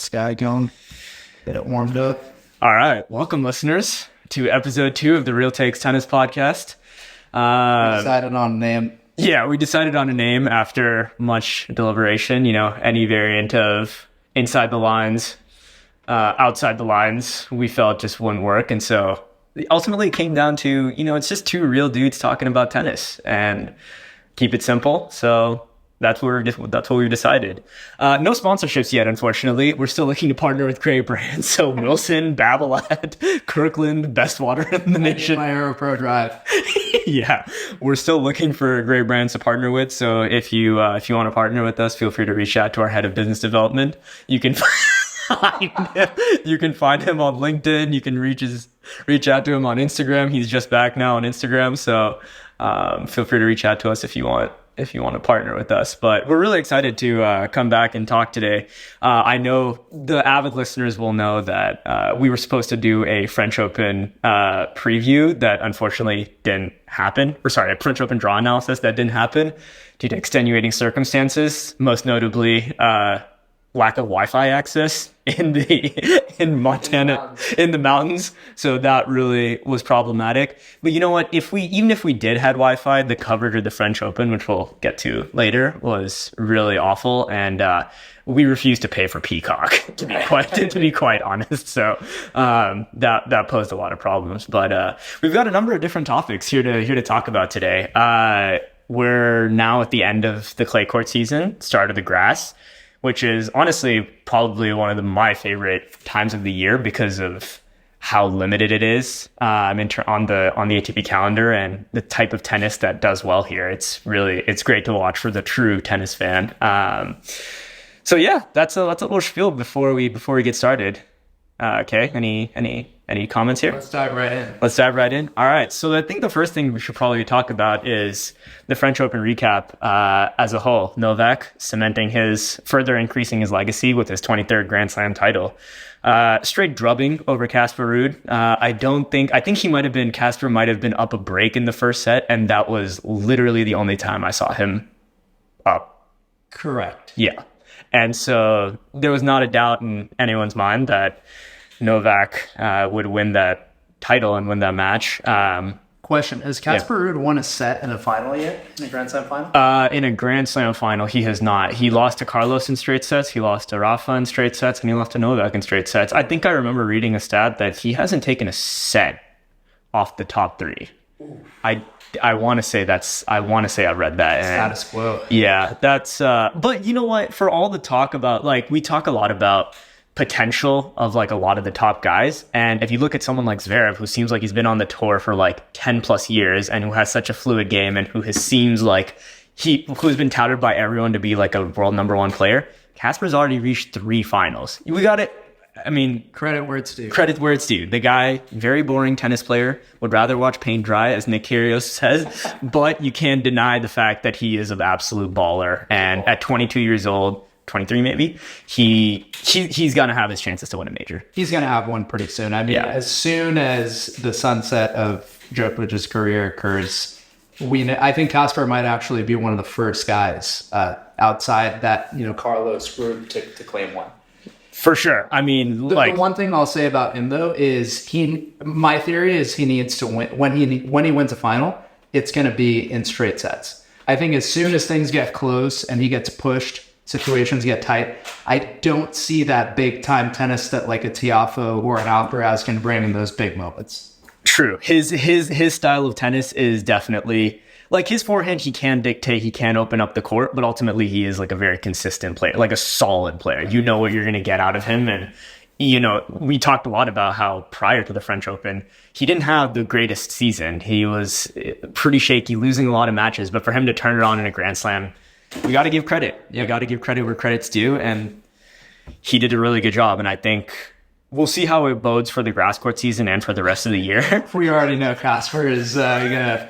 this guy going. Get it warmed up. All right. Welcome, listeners, to episode 2 of the Real Takes Tennis podcast. Decided on a name. Yeah, we decided on a name after much deliberation. You know, any variant of inside the lines, outside the lines, we felt just wouldn't work. And so ultimately it came down to, it's just two real dudes talking about tennis and keep it simple. So that's what we've decided. No sponsorships yet, unfortunately. We're still looking to partner with great brands. So Wilson, Babolat, Kirkland, best water in the nation. My Aero Pro Drive. Yeah, we're still looking for great brands to partner with. So if you want to partner with us, feel free to reach out to our head of business development. You can find him on LinkedIn. You can reach out to him on Instagram. He's just back now on Instagram. So feel free to reach out to us if you want to partner with us. But we're really excited to come back and talk today. I know the avid listeners will know that we were supposed to do a French Open preview that unfortunately didn't happen. A French Open draw analysis that didn't happen due to extenuating circumstances, most notably lack of Wi-Fi access in Montana, in the mountains. So that really was problematic. But you know what? Even if we did had Wi-Fi, the coverage of the French Open, which we'll get to later, was really awful. And we refused to pay for Peacock, to be quite honest. So that posed a lot of problems. But we've got a number of different topics here to talk about today. We're now at the end of the clay court season, start of the grass, which is honestly probably one of my favorite times of the year because of how limited it is on the ATP calendar and the type of tennis that does well here. It's great to watch for the true tennis fan. So yeah, that's a little spiel before we get started. Okay, any comments here? Let's dive right in. All right. So I think the first thing we should probably talk about is the French Open recap as a whole. Novak further increasing his legacy with his 23rd Grand Slam title. Straight drubbing over Casper Ruud. I think Casper might have been up a break in the first set, and that was literally the only time I saw him up. Correct. Yeah. And so there was not a doubt in anyone's mind that Novak would win that title and win that match. Question: has Casper Ruud won a set in a final yet? In a Grand Slam final? In a Grand Slam final, he has not. He lost to Carlos in straight sets, he lost to Rafa in straight sets, and he lost to Novak in straight sets. I think I remember reading a stat that he hasn't taken a set off the top 3. Ooh. I want to say I read that. Status quo. Yeah, that's. But you know what? For all the talk about, we talk a lot about potential of a lot of the top guys, and if you look at someone like Zverev, who seems like he's been on the tour for 10 plus years and who has such a fluid game and who's been touted by everyone to be a world number 1 player, Casper's already reached 3 finals. We got it. I mean, credit where it's due. The guy, very boring tennis player, would rather watch paint dry, as Nick Kyrgios says, but you can't deny the fact that he is an absolute baller. And at 22 years old, 23 maybe, he's going to have his chances to win a major. He's going to have one pretty soon. I mean, As soon as the sunset of Djokovic's career occurs, I think Casper might actually be one of the first guys outside that, Carlos group to claim one. For sure. I mean, the one thing I'll say about him though is my theory is he needs to win when he wins a final, it's going to be in straight sets. I think as soon as things get close and he gets pushed, situations get tight, I don't see that big time tennis that a Tiafoe or an Alcaraz can bring in those big moments. True. His style of tennis is definitely his forehand. He can dictate, he can open up the court, but ultimately he is a very consistent player, a solid player. You know what you're going to get out of him. And, we talked a lot about how prior to the French Open, he didn't have the greatest season. He was pretty shaky, losing a lot of matches, but for him to turn it on in a Grand Slam, we got to give credit. You got to give credit where credit's due. And he did a really good job. And I think we'll see how it bodes for the grass court season and for the rest of the year. We already know Casper is going to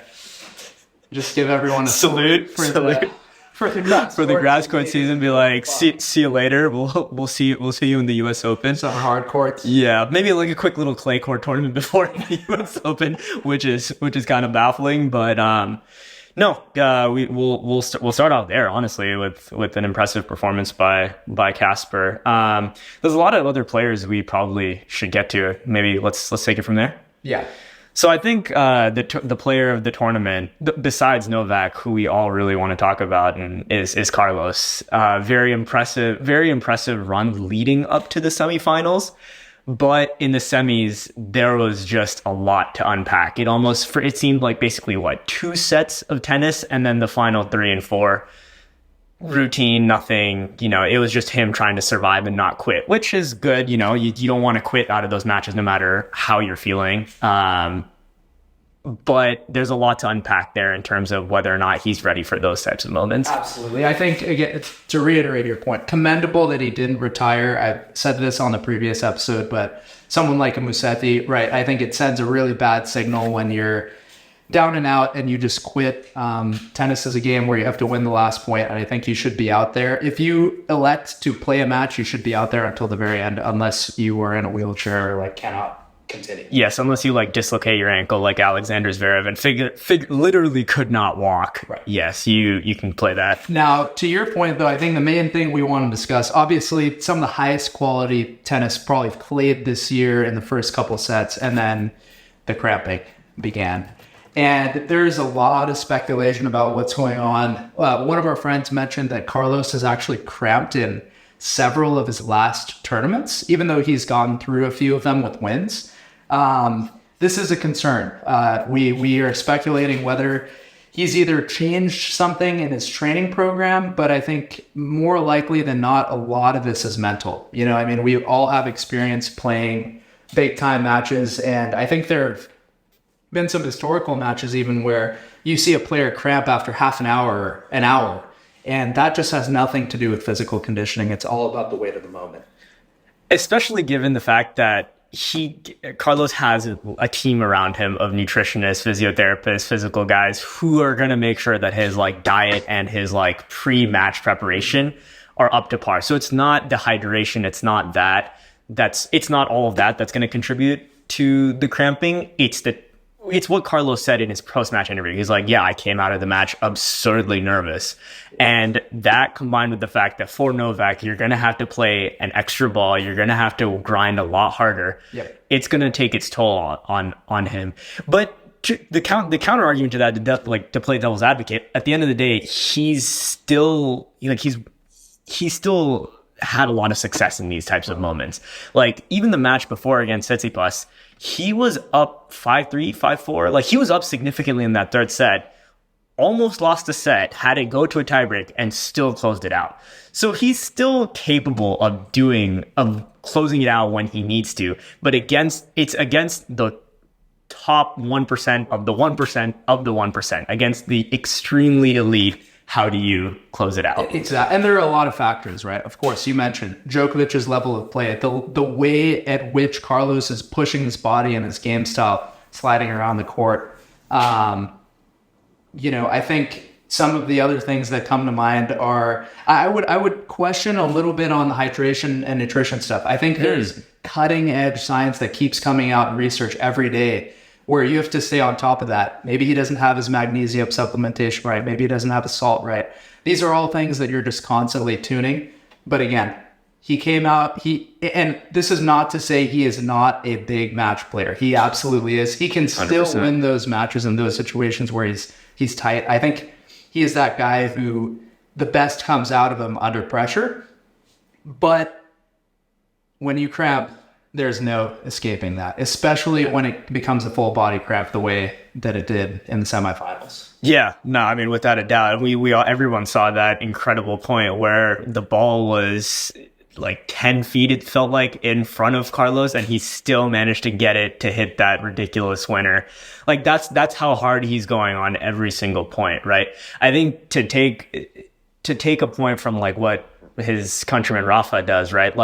just give everyone a salute for the grass court season. Be see you later. We'll see you in the U.S. Open. Some hard courts. Yeah, maybe a quick little clay court tournament before the U.S. Open, which is kind of baffling. But No, we'll start out there, honestly, with an impressive performance by Casper. There's a lot of other players we probably should get to. Maybe let's take it from there. Yeah. So I think the player of the tournament, besides Novak, who we all really want to talk about, is Carlos. Very impressive run leading up to the semifinals. But in the semis, there was just a lot to unpack. It seemed like basically 2 sets of tennis, and then the final 3 and 4 routine, nothing. It was just him trying to survive and not quit, which is good. You don't want to quit out of those matches, no matter how you're feeling. But there's a lot to unpack there in terms of whether or not he's ready for those types of moments. Absolutely. I think, again, to reiterate your point, commendable that he didn't retire. I said this on the previous episode, but someone like a Musetti, right? I think it sends a really bad signal when you're down and out and you just quit. Tennis is a game where you have to win the last point, and I think you should be out there. If you elect to play a match, you should be out there until the very end, unless you are in a wheelchair or cannot continue. Yes, unless you dislocate your ankle like Alexander Zverev and literally could not walk. Right. Yes, you can play that. Now, to your point, though, I think the main thing we want to discuss, obviously, some of the highest quality tennis probably played this year in the first couple sets, and then the cramping began. And there's a lot of speculation about what's going on. One of our friends mentioned that Carlos has actually cramped in several of his last tournaments, even though he's gone through a few of them with wins. This is a concern. We are speculating whether he's either changed something in his training program, but I think more likely than not, a lot of this is mental. We all have experience playing big time matches, and I think there have been some historical matches even where you see a player cramp after half an hour, and that just has nothing to do with physical conditioning. It's all about the weight of the moment. Especially given the fact that Carlos has a team around him of nutritionists, physiotherapists, physical guys who are going to make sure that his diet and his pre-match preparation are up to par. So it's not dehydration. It's not it's not all of that that's going to contribute to the cramping. It's what Carlos said in his post-match interview. He's like, yeah, I came out of the match absurdly nervous. And that combined with the fact that for Novak, you're going to have to play an extra ball. You're going to have to grind a lot harder. Yep. It's going to take its toll on him. But the counter argument to that, to play devil's advocate, at the end of the day, he's still, he's still had a lot of success in these types of moments. Even the match before against Tsitsipas, he was up 5-3, 5-4. He was up significantly in that third set, almost lost a set, had it go to a tiebreak, and still closed it out. So he's still capable of closing it out when he needs to, but it's against the top 1% of the 1% of the 1%, against the extremely elite. How do you close it out? Exactly. And there are a lot of factors, right? Of course, you mentioned Djokovic's level of play, the way at which Carlos is pushing his body and his game style, sliding around the court. I think some of the other things that come to mind are, I would question a little bit on the hydration and nutrition stuff. I think there's cutting edge science that keeps coming out in research every day, where you have to stay on top of that. Maybe he doesn't have his magnesium supplementation right. Maybe he doesn't have his salt right. These are all things that you're just constantly tuning. But again, he came out, and this is not to say he is not a big match player. He absolutely is. He can still 100%. win those matches in those situations where he's tight. I think he is that guy who the best comes out of him under pressure. But when you cramp, there's no escaping that, especially when it becomes a full body cramp the way that it did in the semifinals. Yeah, no, without a doubt, everyone saw that incredible point where the ball was 10 feet, it felt like, in front of Carlos, and he still managed to get it to hit that ridiculous winner. That's how hard he's going on every single point, right? I think to take a point from what his countryman Rafa does, right?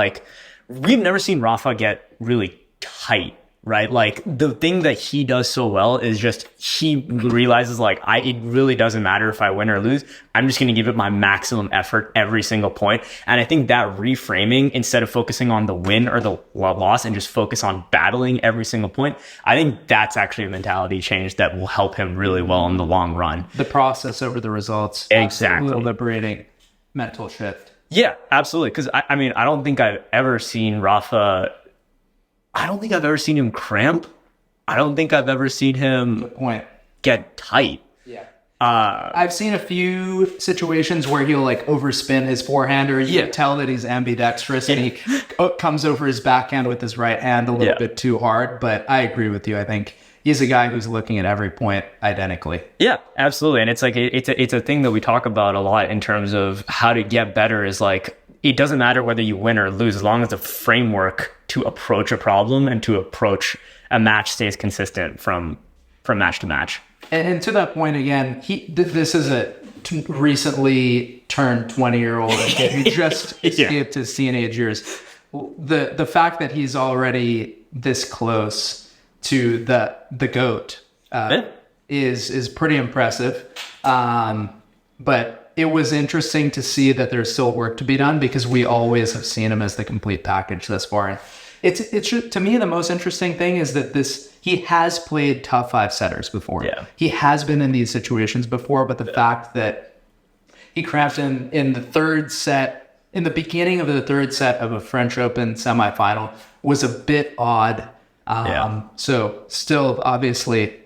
We've never seen Rafa get really tight right? Like the thing that he does so well is just he realizes like it really doesn't matter if I win or lose. I'm just going to give it my maximum effort every single point. And I think that reframing, instead of focusing on the win or the loss and just focus on battling every single point, I think that's actually a mentality change that will help him really well in the long run. The process over the results. Exactly. A liberating mental shift. Yeah, absolutely. Because I mean, I don't think I've ever seen Rafa. I don't think I've ever seen him cramp. I don't think I've ever seen him Good point. get tight. Yeah. I've seen a few situations where he'll like overspin his forehand, or you can tell that he's ambidextrous and he comes over his backhand with his right hand a little bit too hard. But I agree with you. I think he's a guy who's looking at every point identically. Yeah, absolutely. And it's like it's a thing that we talk about a lot in terms of how to get better. Is like it doesn't matter whether you win or lose, as long as the framework to approach a problem and to approach a match stays consistent from match to match. And to that point again, this is a recently turned 20-year-old kid who just escaped his teenage years. The fact that he's already this close to the GOAT is pretty impressive. But it was interesting to see that there's still work to be done, because we always have seen him as the complete package thus far. And it's to me, the most interesting thing is that he has played tough 5-setters before. Yeah. He has been in these situations before, but the fact that he cramped in the third set, in the beginning of the third set of a French Open semifinal, was a bit odd. So still, obviously,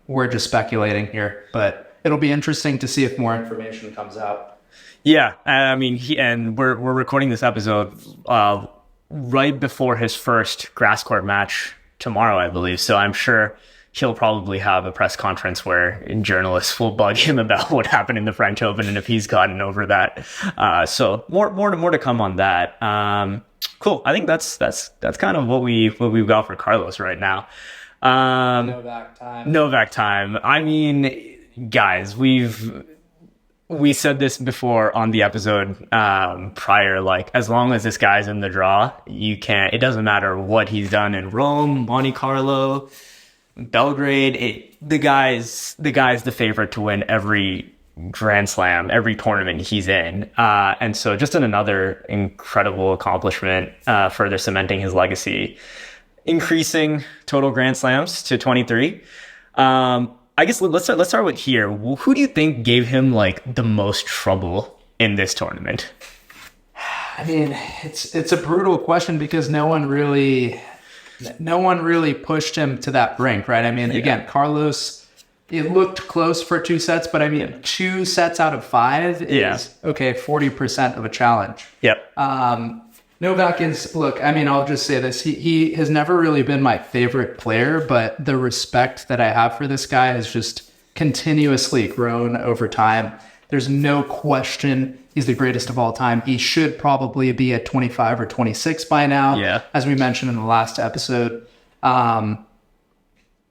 we're just speculating here, but it'll be interesting to see if more information comes out. Yeah, I mean, we're recording this episode right before his first grass court match tomorrow, I believe. So I'm sure he'll probably have a press conference where journalists will bug him about what happened in the French Open and if he's gotten over that. So more to come on that. Cool. I think that's kind of what we've got for Carlos right now. Novak time. I mean, guys, we said this before on the episode prior, like, as long as this guy's in the draw, it doesn't matter what he's done in Rome, Monte Carlo, Belgrade. The guy's the favorite to win every Grand Slam, every tournament he's in. And so just another incredible accomplishment, further cementing his legacy, increasing total Grand Slams to 23. I guess let's start with here. Who do you think gave him like the most trouble in this tournament? I mean, it's a brutal question, because no one really pushed him to that brink, right? I mean, again, Carlos, it looked close for 2 sets, but I mean, 2 sets out of 5 is 40% of a challenge. Yep. Novak is, look, I mean, I'll just say this. He has never really been my favorite player, but the respect that I have for this guy has just continuously grown over time. There's no question he's the greatest of all time. He should probably be at 25 or 26 by now. Yeah. As we mentioned in the last episode.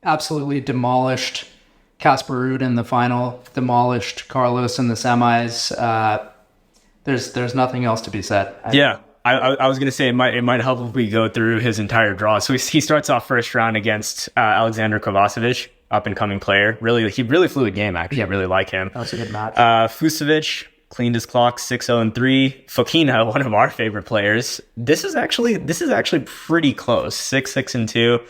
Absolutely demolished Casper Ruud in the final, demolished Carlos in the semis. There's nothing else to be said. I was going to say it might help if we go through his entire draw. So he starts off first round against Alexander Kovacevic, up-and-coming player. Really fluid game, actually. I really like him. That was a good match. Fusovic cleaned his clock 6-0-3. Fokina, one of our favorite players. This is actually pretty close, 6-6-2.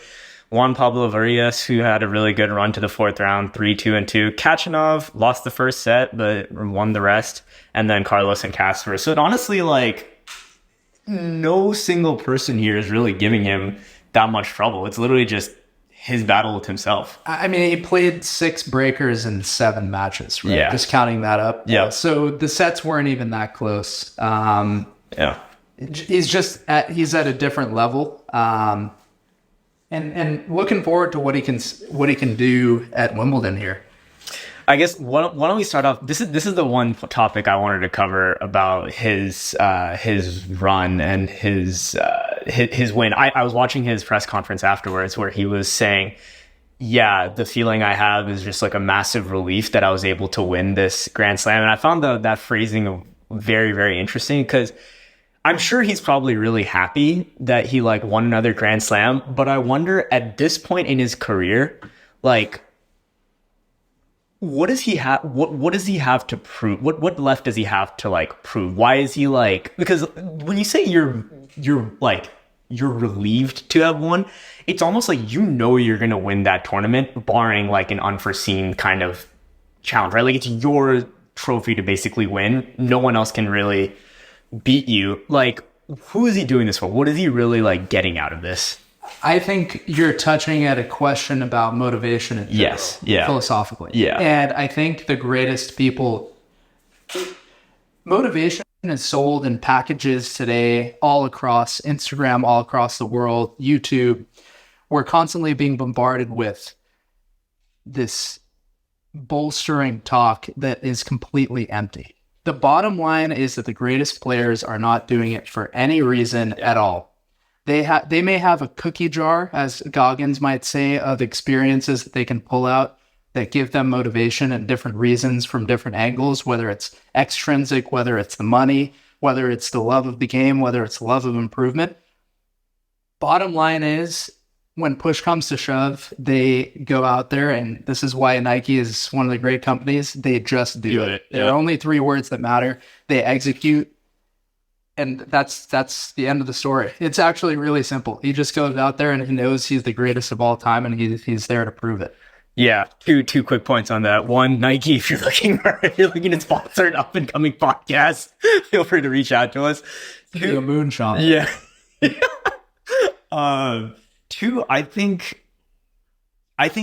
Juan Pablo Varillas, who had a really good run to the 4th round, 3-2-2. Kachanov lost the first set, but won the rest. And then Carlos and Casper. So it honestly, like, no single person here is really giving him that much trouble. It's literally just his battle with himself. I mean, he played 6 breakers in 7 matches, right? Yeah. Just counting that up. Yeah. So the sets weren't even that close. He's at a different level. And looking forward to what he can do at Wimbledon here. I guess why don't we start off? This is the one topic I wanted to cover about his run and his win. I was watching his press conference afterwards where he was saying, "Yeah, the feeling I have is just like a massive relief that I was able to win this Grand Slam." And I found that phrasing very, very interesting, because I'm sure he's probably really happy that he like won another Grand Slam, but I wonder at this point in his career, like what does he have what does he have to prove? What left does he have to like prove? Why is he like, because when you say you're like you're relieved to have won, it's almost like you know you're gonna win that tournament, barring like an unforeseen kind of challenge, right? Like it's your trophy to basically win. No one else can really beat you. Like, who is he doing this for? What is he really like getting out of this? I think you're touching at a question about motivation in general, Yes. Yeah. philosophically. Yeah. And I think the greatest people, motivation is sold in packages today all across Instagram, all across the world, YouTube. We're constantly being bombarded with this bolstering talk that is completely empty. The bottom line is that the greatest players are not doing it for any reason at all. They may have a cookie jar, as Goggins might say, of experiences that they can pull out that give them motivation and different reasons from different angles, whether it's extrinsic, whether it's the money, whether it's the love of the game, whether it's the love of improvement. Bottom line is, when push comes to shove, they go out there, and this is why Nike is one of the great companies. They just do it. There are only 3 words that matter. They execute. And that's the end of the story. It's actually really simple. He just goes out there and he knows he's the greatest of all time, and he's there to prove it. Yeah, two quick points on that. One, Nike, if you're looking to sponsor an up and coming podcast, feel free to reach out to us. Be a moonshot. Yeah. 2, I think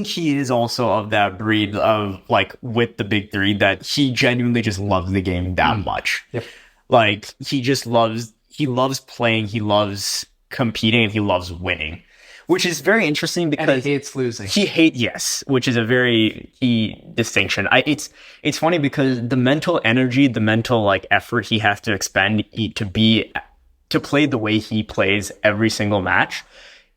he is also of that breed of like with the big 3 that he genuinely just loves the game that much. Yep. Like he loves playing, he loves competing, and he loves winning, which is very interesting because and he hates losing. Yes, which is a very key distinction. It's funny because the mental energy, the mental like effort he has to expend to play the way he plays every single match.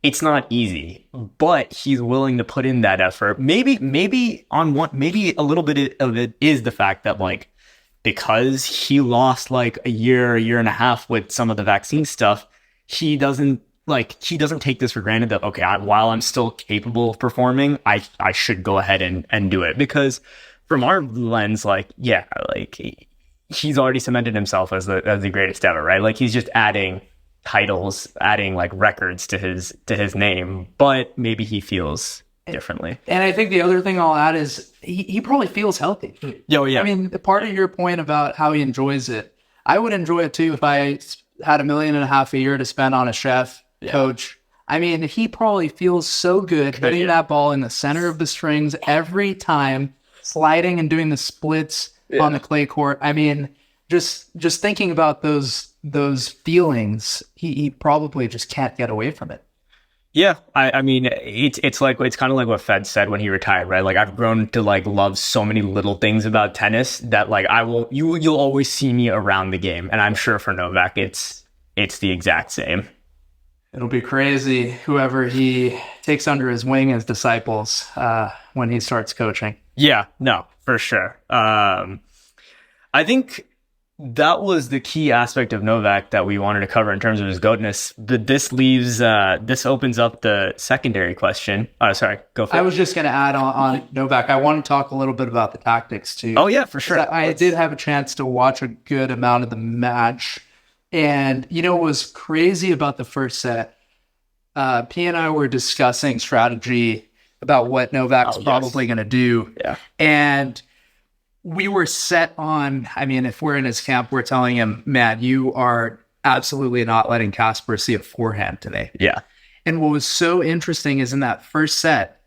It's not easy, but he's willing to put in that effort. Maybe a little bit of it is the fact that like, because he lost like a year and a half with some of the vaccine stuff, he doesn't take this for granted that, okay, while I'm still capable of performing, I should go ahead and do it. Because from our lens, like, yeah, like he's already cemented himself as the greatest ever, right? Like he's just adding titles, adding like records to his name, but maybe he feels differently. And I think the other thing I'll add is he probably feels healthy. Oh, yeah. I mean, part of your point about how he enjoys it, I would enjoy it too if I had $1.5 million a year to spend on a chef, coach. I mean, he probably feels so good hitting that ball in the center of the strings every time, sliding and doing the splits on the clay court. I mean, just thinking about those feelings, he probably just can't get away from it. Yeah, I mean, it's kind of like what Fed said when he retired, right? Like I've grown to like love so many little things about tennis that like you'll always see me around the game, and I'm sure for Novak it's the exact same. It'll be crazy whoever he takes under his wing as disciples when he starts coaching. Yeah, no, for sure. I think that was the key aspect of Novak that we wanted to cover in terms of his goatness. But this opens up the secondary question. Oh, sorry, go for it. I was just going to add on Novak. I want to talk a little bit about the tactics too. Oh yeah, for sure. I did have a chance to watch a good amount of the match, and what was crazy about the first set? P and I were discussing strategy about what Novak's probably going to do. Yeah, and we were set on, I mean, if we're in his camp, we're telling him, man, you are absolutely not letting Casper see a forehand today. Yeah. And what was so interesting is in that first set,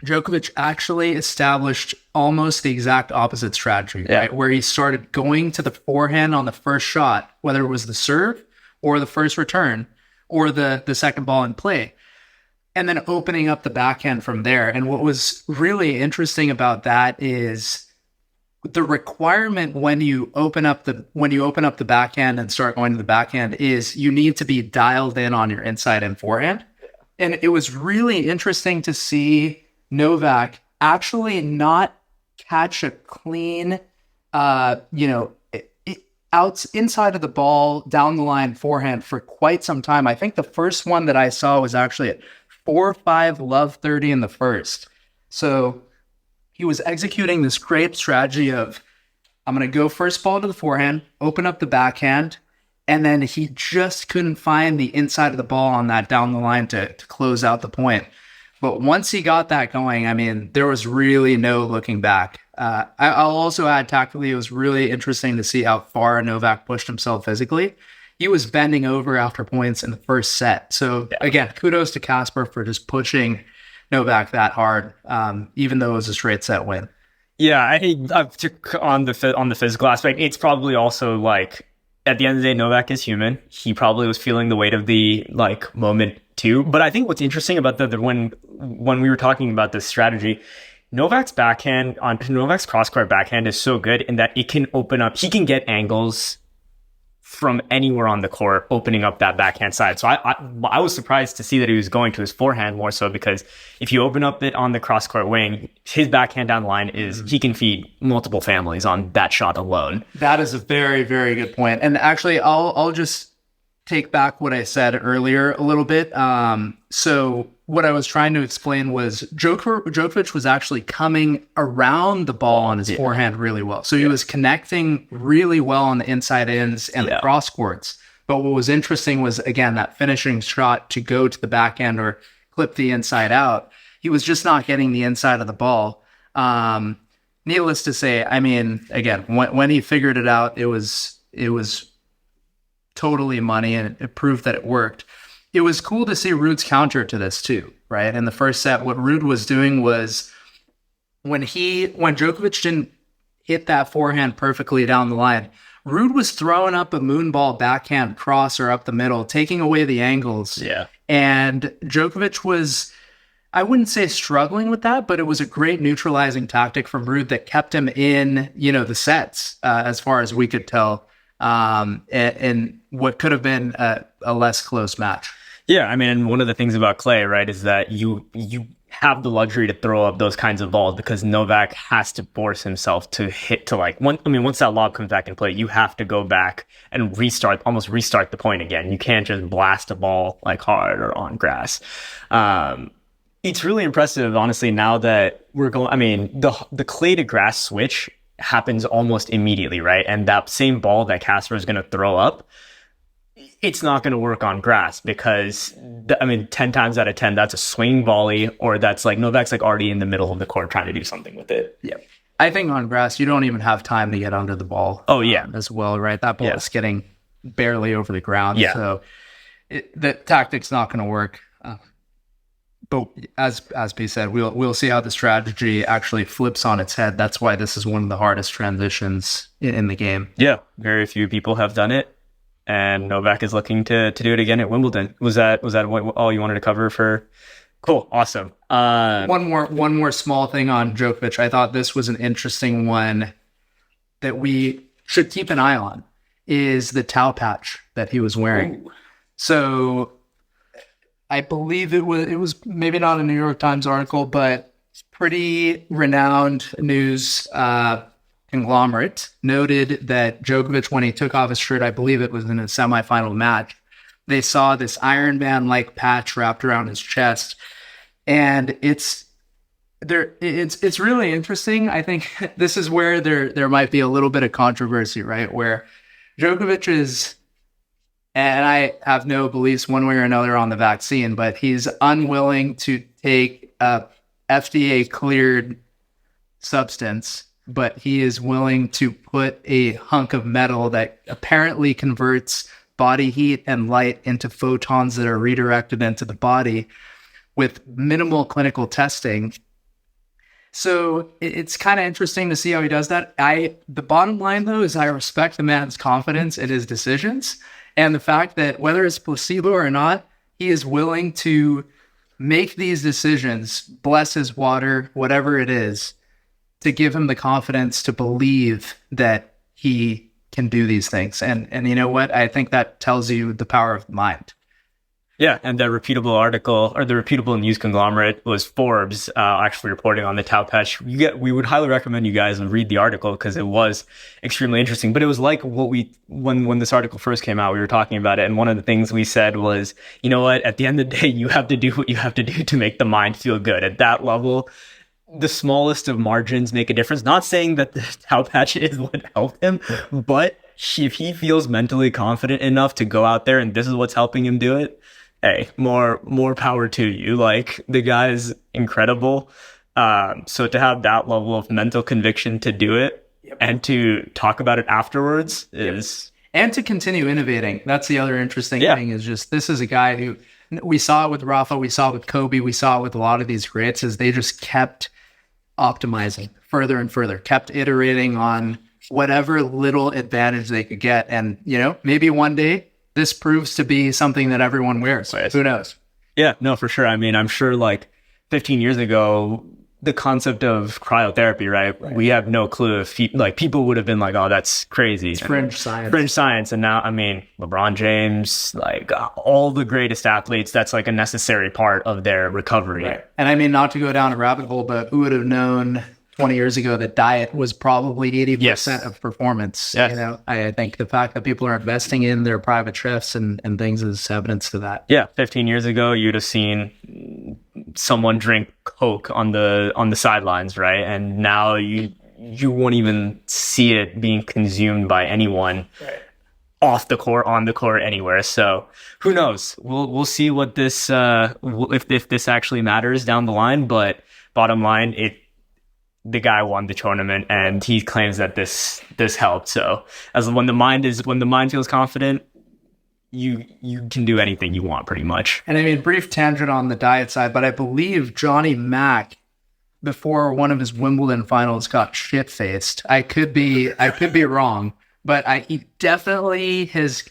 Djokovic actually established almost the exact opposite strategy, right? Where he started going to the forehand on the first shot, whether it was the serve or the first return or the second ball in play, and then opening up the backhand from there. And what was really interesting about that is the requirement when you open up the backhand and start going to the backhand is you need to be dialed in on your inside and forehand. And it was really interesting to see Novak actually not catch a clean, out inside of the ball, down the line forehand for quite some time. I think the first one that I saw was actually at 4-5 love 30 in the first. So he was executing this great strategy of, I'm going to go first ball to the forehand, open up the backhand, and then he just couldn't find the inside of the ball on that down the line to close out the point. But once he got that going, I mean, there was really no looking back. I'll also add tactically, it was really interesting to see how far Novak pushed himself physically. He was bending over after points in the first set. So again, kudos to Casper for just pushing Novak that hard, even though it was a straight set win. Yeah, on the physical aspect, it's probably also like at the end of the day, Novak is human. He probably was feeling the weight of the like moment too. But I think what's interesting about when we were talking about this strategy, Novak's cross-court backhand is so good in that it can open up. He can get angles from anywhere on the court, opening up that backhand side. So I was surprised to see that he was going to his forehand more so, because if you open up it on the cross-court wing, his backhand down the line he can feed multiple families on that shot alone. That is a very, very good point. And actually, I'll just take back what I said earlier a little bit. So what I was trying to explain was Djokovic was actually coming around the ball on his forehand really well. So he was connecting really well on the inside ends and the cross courts. But what was interesting was, again, that finishing shot to go to the backhand or clip the inside out. He was just not getting the inside of the ball. Needless to say, I mean, again, when he figured it out, it was totally money, and it proved that it worked. It was cool to see Ruud's counter to this too, right? In the first set, what Ruud was doing was when Djokovic didn't hit that forehand perfectly down the line, Ruud was throwing up a moonball backhand crosser up the middle, taking away the angles. Yeah. And Djokovic was, I wouldn't say struggling with that, but it was a great neutralizing tactic from Ruud that kept him in, the sets, as far as we could tell, and what could have been a less close match. Yeah, I mean, one of the things about clay, right, is that you have the luxury to throw up those kinds of balls, because Novak has to force himself to hit to once that lob comes back in play, you have to go back and almost restart the point again. You can't just blast a ball like hard or on grass. It's really impressive, honestly, now that we're going. I mean, the clay to grass switch happens almost immediately, right? And that same ball that Casper is going to throw up, it's not going to work on grass, because 10 times out of 10, that's a swing volley, or that's like Novak's like already in the middle of the court trying to do something with it. Yeah. I think on grass, you don't even have time to get under the ball. Oh, yeah. As well, right? That ball is getting barely over the ground. Yeah. So the tactic's not going to work. But as P said, we'll see how the strategy actually flips on its head. That's why this is one of the hardest transitions in the game. Yeah. Very few people have done it. And Novak is looking to do it again at Wimbledon. Was that all you wanted to cover for? Cool, awesome. One more small thing on Djokovic. I thought this was an interesting one that we should keep an eye on, is the towel patch that he was wearing. Ooh. So I believe it was maybe not a New York Times article, but pretty renowned news conglomerate noted that Djokovic, when he took off his shirt, I believe it was in a semifinal match, they saw this Iron Man-like patch wrapped around his chest, and it's really interesting. I think this is where there might be a little bit of controversy, right? Where Djokovic is, and I have no beliefs one way or another on the vaccine, but he's unwilling to take a FDA-cleared substance, but he is willing to put a hunk of metal that apparently converts body heat and light into photons that are redirected into the body with minimal clinical testing. So it's kind of interesting to see how he does that. The bottom line, though, is I respect the man's confidence in his decisions, and the fact that whether it's placebo or not, he is willing to make these decisions, bless his water, whatever it is, to give him the confidence to believe that he can do these things. And you know what? I think that tells you the power of the mind. Yeah, and the reputable article or the reputable news conglomerate was Forbes, actually reporting on the Tao patch. We would highly recommend you guys read the article because it was extremely interesting. But it was like what when this article first came out, we were talking about it, and one of the things we said was, you know what? At the end of the day, you have to do what you have to do to make the mind feel good. At that level, the smallest of margins make a difference. Not saying that the Tao patch is what helped him, but if he feels mentally confident enough to go out there and this is what's helping him do it, hey, more power to you. Like, the guy is incredible. So to have that level of mental conviction to do it and to talk about it afterwards is... And to continue innovating. That's the other interesting thing is just, this is a guy who, we saw it with Rafa, we saw it with Kobe, we saw it with a lot of these greats, is they just kept optimizing further and further, kept iterating on whatever little advantage they could get. And, maybe one day this proves to be something that everyone wears. Right. Who knows? Yeah, no, for sure. I mean, I'm sure like 15 years ago, the concept of cryotherapy, right? We have no clue if people would have been like, oh, that's crazy. It's fringe science. Fringe science. And now, I mean, LeBron James, like all the greatest athletes, that's like a necessary part of their recovery. Right. And I mean, not to go down a rabbit hole, but who would have known 20 years ago that diet was probably 80% of performance? Yes. I think the fact that people are investing in their private chefs and things is evidence to that. Yeah. 15 years ago, you'd have seen someone drink Coke on the sidelines, right? And now you won't even see it being consumed by anyone off the court, on the court, anywhere. So who knows? We'll see what this if this actually matters down the line. But bottom line, the guy won the tournament, and he claims that this helped. So when the mind feels confident, you can do anything you want, pretty much. And I mean, brief tangent on the diet side, but I believe Johnny Mack, before one of his Wimbledon finals, got shit-faced. I could be wrong, but he definitely has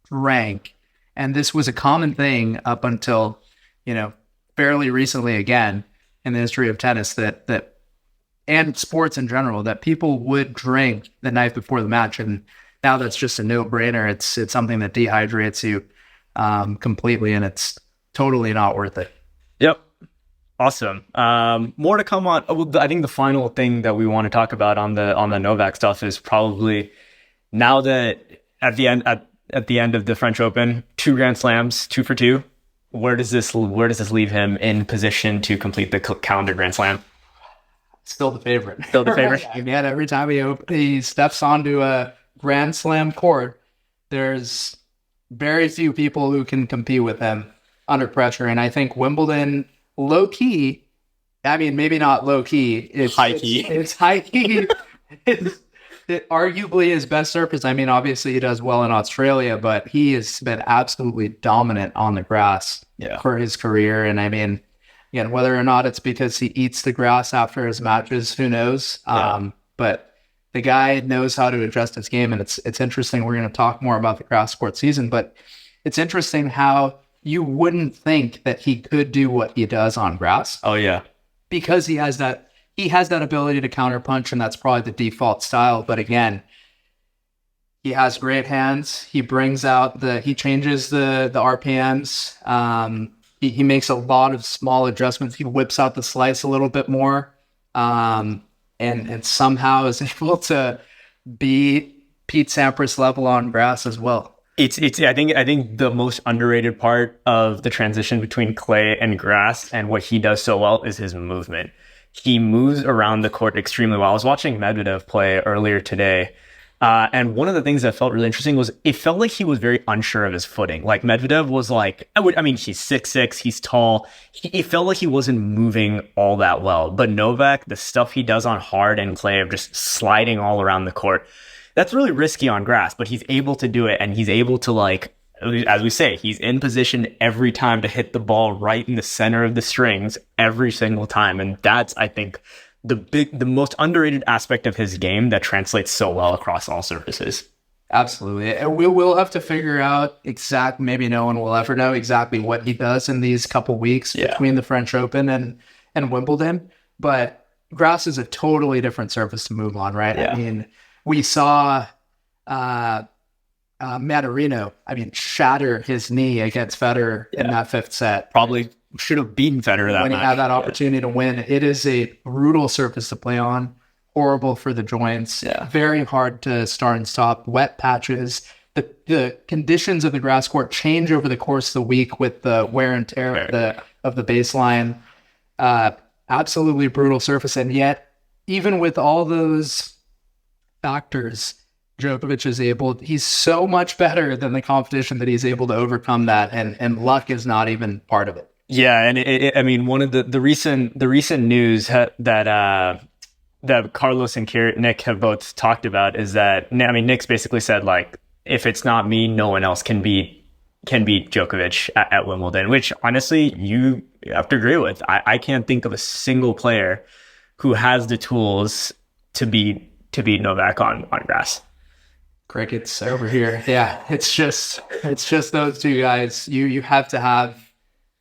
drank, and this was a common thing up until, fairly recently again in the history of tennis that and sports in general, that people would drink the night before the match. And now that's just a no-brainer. It's something that dehydrates you completely, and it's totally not worth it. Yep. Awesome. More to come on. I think the final thing that we want to talk about on the Novak stuff is probably, now that at the end of the French Open, 2 Grand Slams, 2 for 2. Where does this leave him in position to complete the calendar Grand Slam? Still the favorite. Still the favorite. Again, every time he steps onto a Grand Slam court, there's very few people who can compete with him under pressure. And I think Wimbledon, low key, I mean, maybe not low key. It's high key. It's high key. It arguably his best surface. I mean, obviously he does well in Australia, but he has been absolutely dominant on the grass for his career. And I mean, again, whether or not it's because he eats the grass after his matches, who knows? But the guy knows how to adjust his game, and it's interesting. We're going to talk more about the grass court season, but it's interesting how you wouldn't think that he could do what he does on grass. Oh yeah, because he has that ability to counterpunch, and that's probably the default style. But again, he has great hands. He brings out he changes the RPMs. He makes a lot of small adjustments. He whips out the slice a little bit more, and somehow is able to beat Pete Sampras level on grass as well. I think the most underrated part of the transition between clay and grass and what he does so well is his movement. He moves around the court extremely well. I was watching Medvedev play earlier today. And one of the things that felt really interesting was it felt like he was very unsure of his footing. Like Medvedev was like, he's 6'6", he's tall. It felt like he wasn't moving all that well. But Novak, the stuff he does on hard and clay of just sliding all around the court, that's really risky on grass, but he's able to do it. And he's able to, like, as we say, he's in position every time to hit the ball right in the center of the strings every single time. And that's, I think, the most underrated aspect of his game that translates so well across all surfaces. Absolutely. And we will have to figure out maybe no one will ever know exactly what he does in these couple weeks between the French Open and Wimbledon. But grass is a totally different surface to move on, right? Yeah. I mean, we saw Matarino, I mean, shatter his knee against Federer in that 5th set. Probably should have beaten Federer that When he match. had that opportunity to win, it is a brutal surface to play on. Horrible for the joints. Yeah. Very hard to start and stop. Wet patches. The conditions of the grass court change over the course of the week with the wear and tear of the baseline. Absolutely brutal surface. And yet, even with all those factors, Djokovic is he's so much better than the competition that he's able to overcome that. And luck is not even part of it. Yeah. And I mean, one of the recent news that Carlos and Nick have both talked about is that, I mean, Nick's basically said, like, if it's not me, no one else can beat Djokovic at Wimbledon, which honestly you have to agree with. I can't think of a single player who has the tools to beat Novak on grass. Crickets over here. Yeah, it's just those two guys. You have to have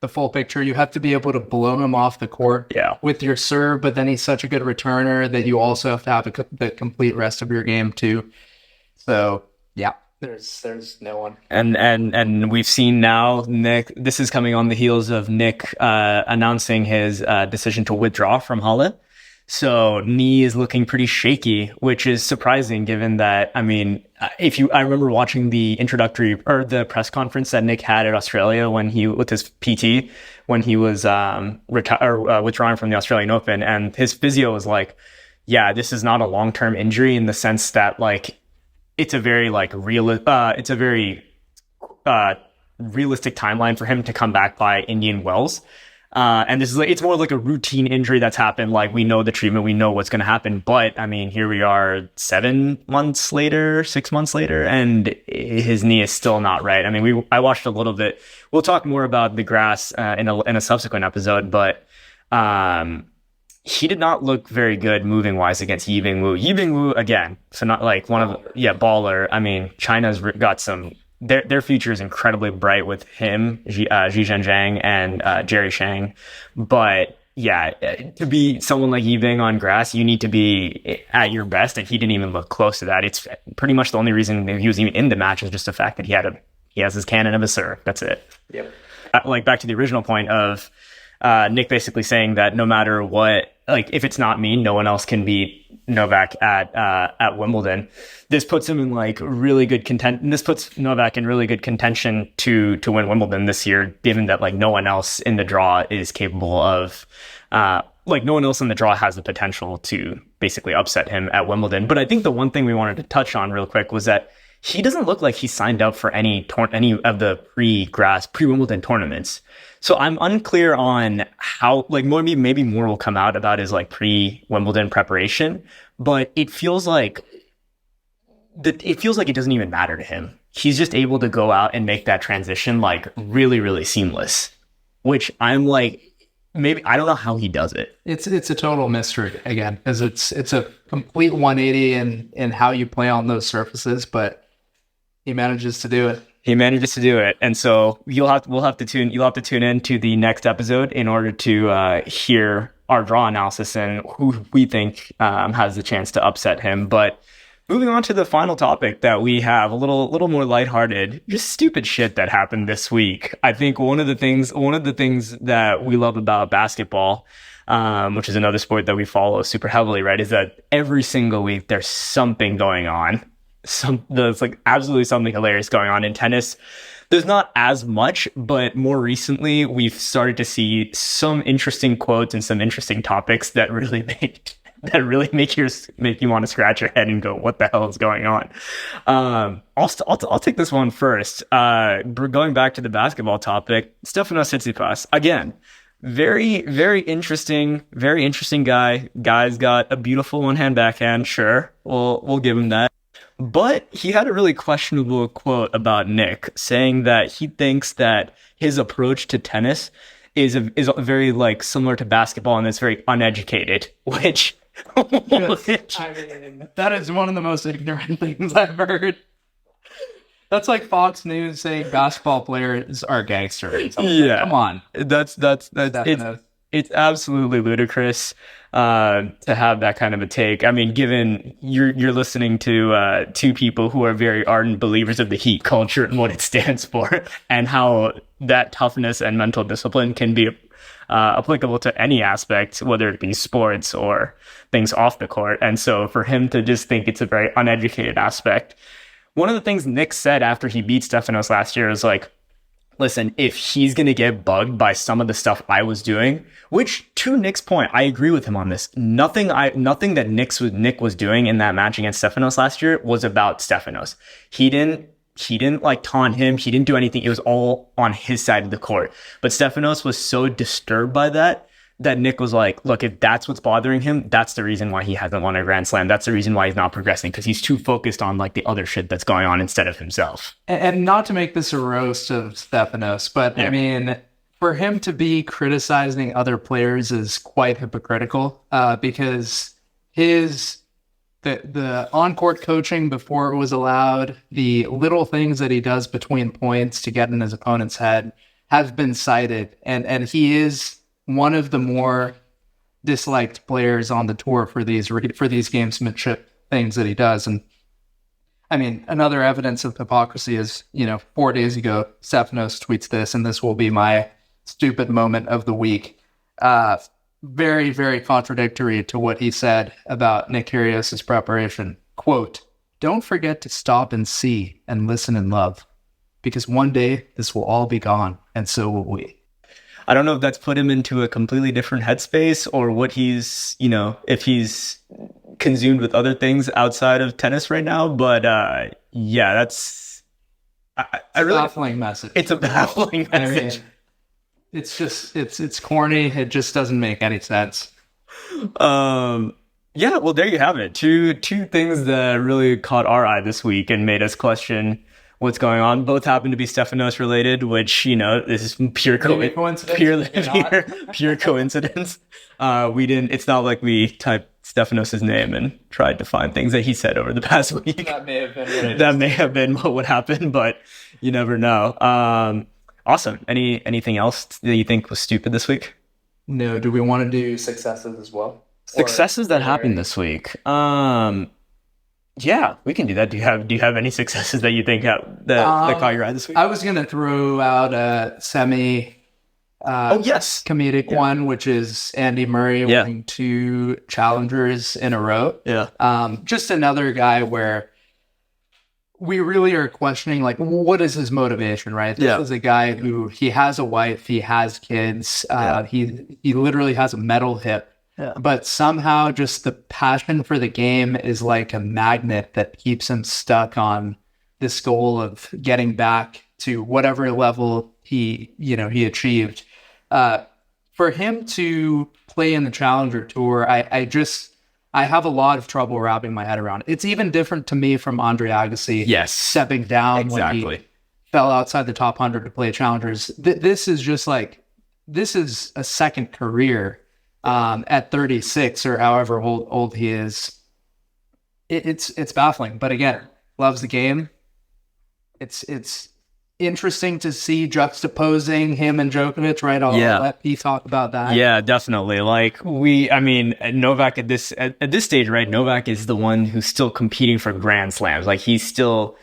the full picture. You have to be able to blow him off the court with your serve, but then he's such a good returner that you also have to have the complete rest of your game too. So yeah, there's no one. And we've seen now Nick. This is coming on the heels of Nick announcing his decision to withdraw from Halle. So knee is looking pretty shaky, which is surprising given that, I mean, I remember watching the introductory or the press conference that Nick had at Australia with his PT, when he was withdrawing from the Australian Open, and his physio was like, yeah, this is not a long-term injury in the sense that, like, it's a very realistic timeline for him to come back by Indian Wells. And this is it's more like a routine injury that's happened. Like, we know the treatment, we know what's going to happen. But I mean, here we are 6 months later, and his knee is still not right. I mean, I watched a little bit. We'll talk more about the grass in a subsequent episode, but he did not look very good moving wise against Yibing Wu. Yibing Wu again, so not like baller. I mean, China's got some. Their future is incredibly bright with him, Zhi Zhenjiang, and Jerry Shang. But yeah, to be someone like Yibing on grass, you need to be at your best, and he didn't even look close to that. It's pretty much the only reason he was even in the match is just the fact that he has his cannon of a serve. That's it. Yep. Like, back to the original point of Nick basically saying that no matter what, like, if it's not me, no one else can beat Novak at Wimbledon. This puts him in really good contention. This puts Novak in really good contention to win Wimbledon this year, given that no one else in the draw is capable of no one else in the draw has the potential to basically upset him at Wimbledon. But I think the one thing we wanted to touch on real quick was that he doesn't look like he signed up for any of the pre-Wimbledon tournaments. So I'm unclear on how, maybe more will come out about his pre-Wimbledon preparation, but it feels like it doesn't even matter to him. He's just able to go out and make that transition really, really seamless, which I'm maybe I don't know how he does it. It's a total mystery again, because it's a complete 180 in how you play on those surfaces, but he manages to do it. And so you'll have to tune in to the next episode in order to hear our draw analysis and who we think has the chance to upset him. But moving on to the final topic that we have, a little more lighthearted, just stupid shit that happened this week. I think one of the things that we love about basketball, which is another sport that we follow super heavily, right, is that every single week there's something going on. There's absolutely something hilarious going on in tennis. There's not as much, but more recently we've started to see some interesting quotes and some interesting topics that really make you want to scratch your head and go, "What the hell is going on?" I'll take this one first. Going back to the basketball topic, Stefanos Tsitsipas again. Very, very interesting guy. Guy's got a beautiful one-hand backhand. Sure, we'll give him that. But he had a really questionable quote about Nick, saying that he thinks that his approach to tennis is very similar to basketball, and it's very uneducated, which I mean, that is one of the most ignorant things I've heard. That's like Fox News saying basketball players are gangsters. Yeah, come on. That's it's absolutely ludicrous to have that kind of a take. I mean, given you're listening to two people who are very ardent believers of the Heat culture and what it stands for, and how that toughness and mental discipline can be applicable to any aspect, whether it be sports or things off the court. And so for him to just think it's a very uneducated aspect. One of the things Nick said after he beat Stefanos last year is like, listen, if he's going to get bugged by some of the stuff I was doing, which to Nick's point, I agree with him on this. Nothing that Nick was doing in that match against Stefanos last year was about Stefanos. He didn't like taunt him. He didn't do anything. It was all on his side of the court. But Stefanos was so disturbed by that Nick was like, look, if that's what's bothering him, that's the reason why he hasn't won a Grand Slam. That's the reason why he's not progressing, because he's too focused on like the other shit that's going on instead of himself. And not to make this a roast of Stefanos, but I mean, for him to be criticizing other players is quite hypocritical, because the on-court coaching before it was allowed, the little things that he does between points to get in his opponent's head have been cited, and he is one of the more disliked players on the tour for these gamesmanship things that he does. And I mean, another evidence of hypocrisy is, 4 days ago, Stefanos tweets this, and this will be my stupid moment of the week. Very, very contradictory to what he said about Nick Kyrgios's preparation. Quote, "Don't forget to stop and see and listen and love, because one day this will all be gone, and so will we." I don't know if that's put him into a completely different headspace, or what he's, if he's consumed with other things outside of tennis right now. But yeah, that's a baffling message. It's a baffling message. I mean, it's just it's corny. It just doesn't make any sense. Yeah, well, there you have it. Two things that really caught our eye this week and made us question what's going on. Both happen to be Stefanos related, which, this is pure coincidence. Pure coincidence. It's not like we typed Stefanos' name and tried to find things that he said over the past week. That may have been That may have been what would happen, but you never know. Awesome. Anything else that you think was stupid this week? No. Do we want to do successes as well? Successes that happened this week. Yeah, we can do that. Do you have any successes that you think that caught your eye this week? I was gonna throw out a semi comedic one, which is Andy Murray winning 2 challengers in a row. Yeah. Just another guy where we really are questioning, like, what is his motivation, right? This is a guy who, he has a wife, he has kids, he literally has a metal hip. Yeah. But somehow just the passion for the game is like a magnet that keeps him stuck on this goal of getting back to whatever level he achieved. For him to play in the Challenger Tour, I have a lot of trouble wrapping my head around it. It's even different to me from Andre Agassi stepping down when he fell outside the top 100 to play Challengers. This is just like, this is a second career. At 36 or however old he is. It's baffling, but again, loves the game. It's interesting to see juxtaposing him and Djokovic, right? I'll let Pete talk about that. Yeah, definitely. Like Novak at this stage, right? Novak is the one who's still competing for Grand Slams. Like, he's still,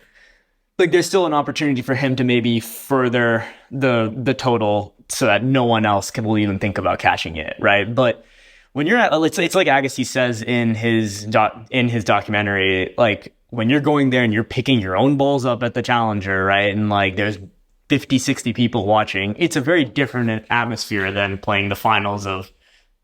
like, there's still an opportunity for him to maybe further the total so that no one else will even think about catching it, right? But when you're at, it's like Agassi says in his documentary, like, when you're going there and you're picking your own balls up at the Challenger, right? And like, there's 50, 60 people watching. It's a very different atmosphere than playing the finals of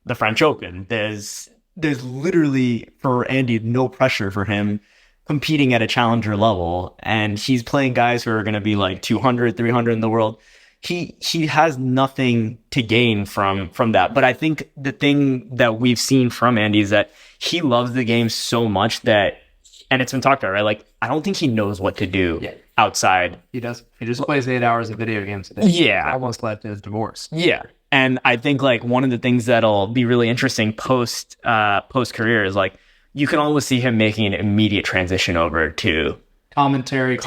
the French Open. There's literally, for Andy, no pressure for him competing at a Challenger level. And he's playing guys who are going to be like 200, 300 in the world. He has nothing to gain from that. But I think the thing that we've seen from Andy is that he loves the game so much that, and it's been talked about, right? Like, I don't think he knows what to do outside. He does. He just plays 8 hours of video games a day. Yeah. It's almost led to his divorce. Yeah. And I think, like, one of the things that'll be really interesting post career is, like, you can almost see him making an immediate transition over to commentary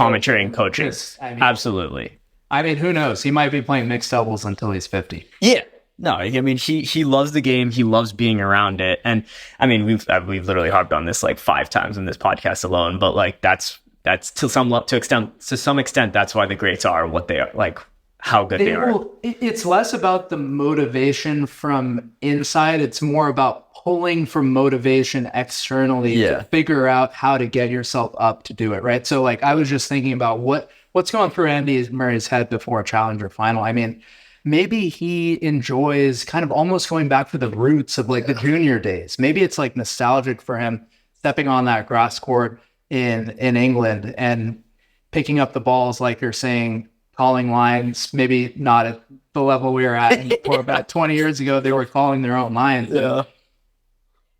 and coaching. Absolutely. I mean, who knows? He might be playing mixed doubles until he's 50. Yeah. No, I mean he loves the game. He loves being around it, and I mean we've literally harped on this like 5 times in this podcast alone. But like that's to some extent that's why the greats are what they are, like how good they are. It's less about the motivation from inside. It's more about pulling from motivation externally to figure out how to get yourself up to do it, right? So like I was just thinking about what's going through Andy Murray's head before a challenger final. I mean, maybe he enjoys kind of almost going back to the roots of like the junior days. Maybe it's like nostalgic for him stepping on that grass court in England and picking up the balls, like you're saying, calling lines, maybe not at the level we were at for about 20 years ago. They were calling their own lines. Yeah.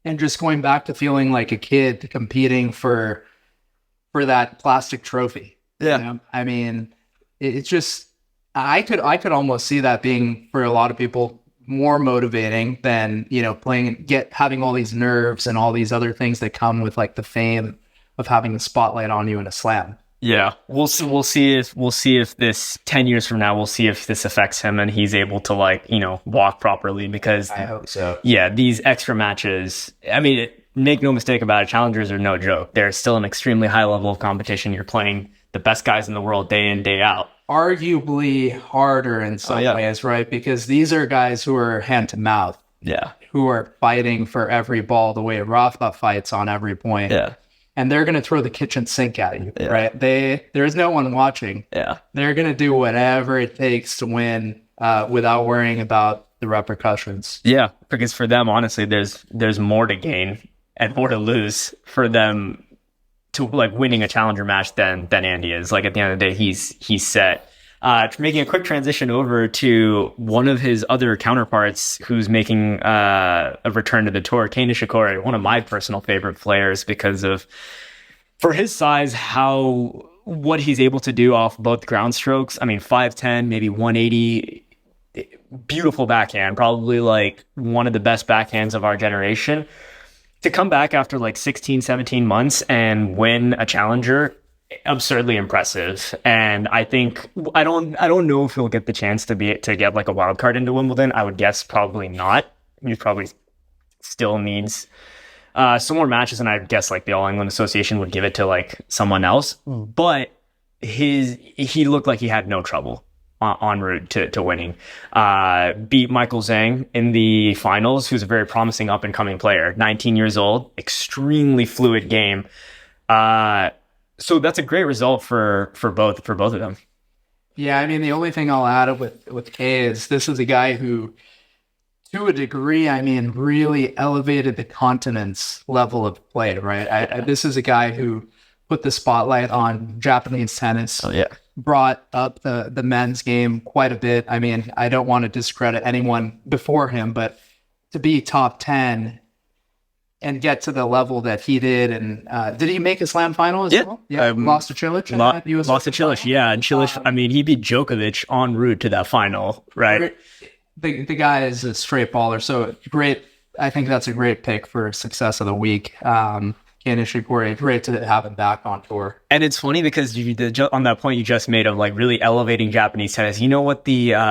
And just going back to feeling like a kid competing for that plastic trophy. Yeah. You know? I mean, it's just, I could almost see that being for a lot of people more motivating than, you know, having all these nerves and all these other things that come with like the fame of having the spotlight on you in a slam. Yeah, we'll see if this 10 years from now, we'll see if this affects him and he's able to like, you know, walk properly, because I hope so. Yeah, these extra matches, I mean, make no mistake about it, challengers are no joke. They're still an extremely high level of competition. You're playing the best guys in the world day in, day out. Arguably harder in some ways, right? Because these are guys who are hand to mouth. Yeah. Who are fighting for every ball the way Rafa fights on every point. Yeah. And they're going to throw the kitchen sink at you, right? There's no one watching. Yeah. They're going to do whatever it takes to win without worrying about the repercussions. Yeah, because for them, honestly, there's more to gain and more to lose for them to like winning a challenger match than Andy is. Like at the end of the day, he's set. Making a quick transition over to one of his other counterparts who's making a return to the tour, Kei Nishikori, one of my personal favorite players because of, for his size, what he's able to do off both ground strokes. I mean, 5'10", maybe 180, beautiful backhand, probably like one of the best backhands of our generation. To come back after like 16, 17 months and win a challenger, absurdly impressive. And I think I don't know if he'll get the chance to get like a wild card into Wimbledon. I would guess probably not. He probably still needs some more matches, and I guess like the All England Association would give it to like someone else. But he looked like he had no trouble en route to winning. Beat Michael Zhang in the finals, who's a very promising up and coming player, 19 years old, extremely fluid game. So that's a great result for both of them. Yeah, I mean, the only thing I'll add with Kei is this is a guy who, to a degree, I mean, really elevated the continent's level of play, right? This is a guy who put the spotlight on Japanese tennis. Oh, yeah. Brought up the men's game quite a bit. I mean, I don't want to discredit anyone before him, but to be top 10 and get to the level that he did. And did he make a slam final as well? Yeah, lost to Cilic. Lost to Cilic, yeah. And Cilic, I mean, he beat Djokovic en route to that final, right? The guy is a straight baller. So great. I think that's a great pick for success of the week. Kei Nishikori, great to have him back on tour. And it's funny because on that point you just made of like really elevating Japanese tennis, you know what the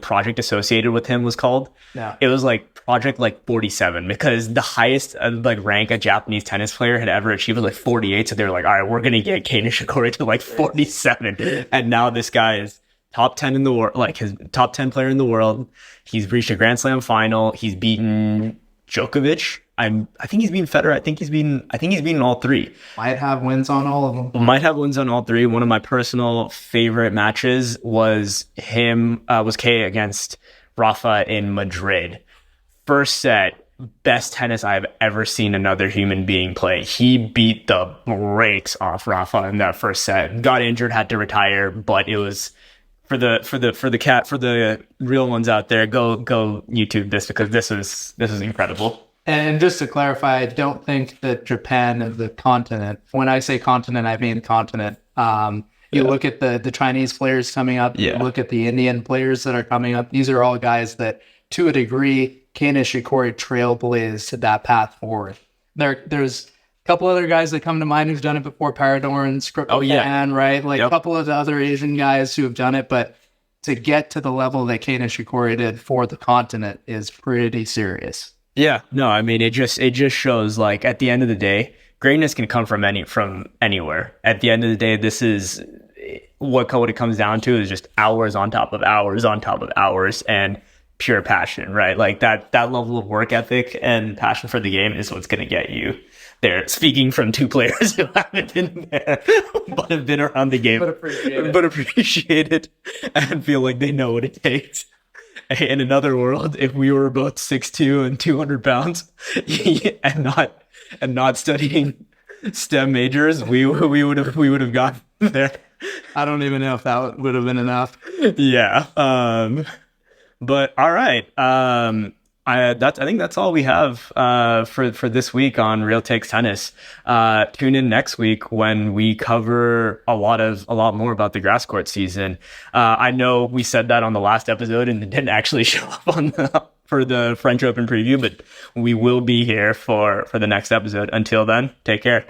project associated with him was called? Yeah. It was like Project like 47, because the highest like rank a Japanese tennis player had ever achieved was like 48. So they're like, all right, we're going to get Kei Nishikori to like 47. And now this guy is top 10 in the world, like his top 10 player in the world. He's reached a Grand Slam final. He's beaten Djokovic. I think he's beaten Federer. I think he's beaten all three. Might have wins on all of them. Might have wins on all three. One of my personal favorite matches was Kei against Rafa in Madrid. First set, best tennis I've ever seen another human being play. He beat the brakes off Rafa in that first set. Got injured, had to retire, but it was for the real ones out there. Go YouTube this, because this is incredible. And just to clarify, I don't think that Japan is the continent. When I say continent, I mean continent. You look at the Chinese players coming up, you look at the Indian players that are coming up. These are all guys that, to a degree, Kei Nishikori trailblazed that path forward. There's a couple other guys that come to mind who've done it before, Parador and Skripal, right? Like a couple of the other Asian guys who have done it, but to get to the level that Kei Nishikori did for the continent is pretty serious. Yeah, no, I mean, it just shows, like, at the end of the day, greatness can come from anywhere. At the end of the day, this is what it comes down to is just hours on top of hours on top of hours and pure passion, right? Like that level of work ethic and passion for the game is what's going to get you there. Speaking from two players who haven't been there, but have been around the game, but appreciate it and feel like they know what it takes. In another world, if we were both 6'2" and 200 pounds and not studying STEM majors, we would have gotten there. I don't even know if that would have been enough. Yeah. But all right. I think that's all we have for this week on Real Takes Tennis. Tune in next week when we cover a lot more about the grass court season. I know we said that on the last episode and it didn't actually show up for the French Open preview, but we will be here for the next episode. Until then, take care.